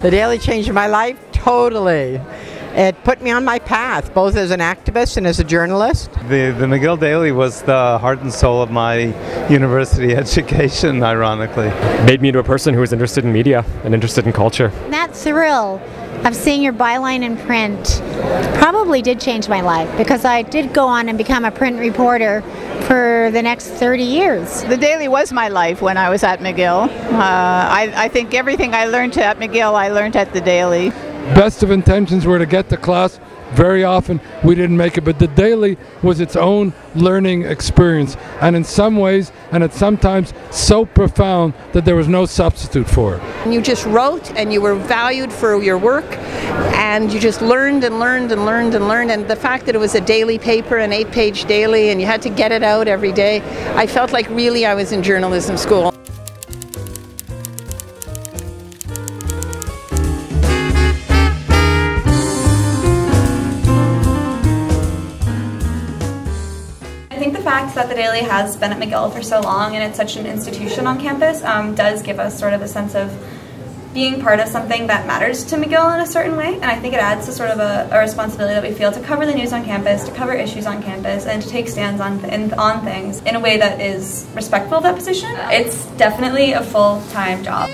The Daily changed my life totally. It put me on my path, both as an activist and as a journalist. The McGill Daily was the heart and soul of my university education, ironically. Made me into a person who was interested in media and interested in culture. That thrill of seeing your byline in print probably did change my life, because I did go on and become a print reporter for the next 30 years. The Daily was my life when I was at McGill. I think everything I learned at McGill, I learned at the Daily. Best of intentions were to get to class. Very often we didn't make it, but the Daily was its own learning experience, and in some ways and at some times so profound that there was no substitute for it. You just wrote and you were valued for your work, and you just learned and learned and learned and learned, and the fact that it was a daily paper, an 8-page daily, and you had to get it out every day, I felt like really I was in journalism school. I think the fact that the Daily has been at McGill for so long and it's such an institution on campus does give us sort of a sense of being part of something that matters to McGill in a certain way, and I think it adds to sort of a responsibility that we feel to cover the news on campus, to cover issues on campus, and to take stands on things in a way that is respectful of that position. It's definitely a full-time job.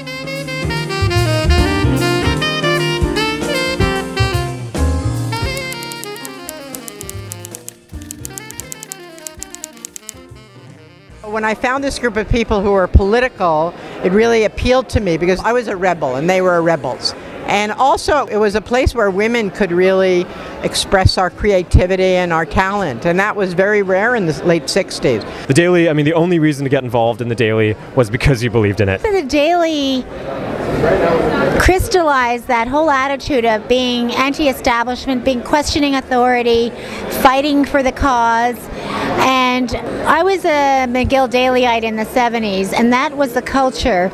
When I found this group of people who were political, it really appealed to me because I was a rebel and they were rebels. And also it was a place where women could really express our creativity and our talent, and that was very rare in the late 60s. The Daily, I mean, the only reason to get involved in the Daily was because you believed in it. The Daily crystallized that whole attitude of being anti-establishment, being questioning authority, fighting for the cause. And I was a McGill Dailyite in the 70s, and that was the culture.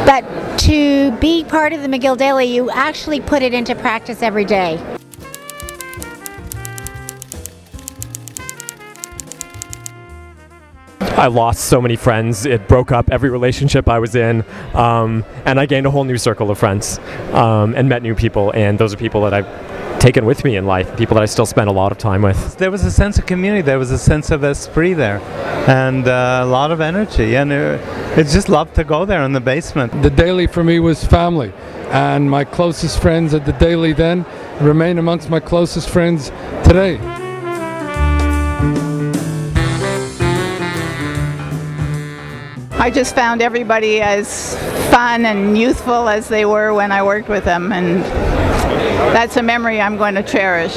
But to be part of the McGill Daily, you actually put it into practice every day. I lost so many friends. It broke up every relationship I was in, and I gained a whole new circle of friends and met new people, and those are people that I've taken with me in life, people that I still spend a lot of time with. There was a sense of community, there was a sense of esprit there, and a lot of energy, and it's just loved to go there in the basement. The Daily for me was family, and my closest friends at the Daily then remain amongst my closest friends today. I just found everybody as fun and youthful as they were when I worked with them, and that's a memory I'm going to cherish.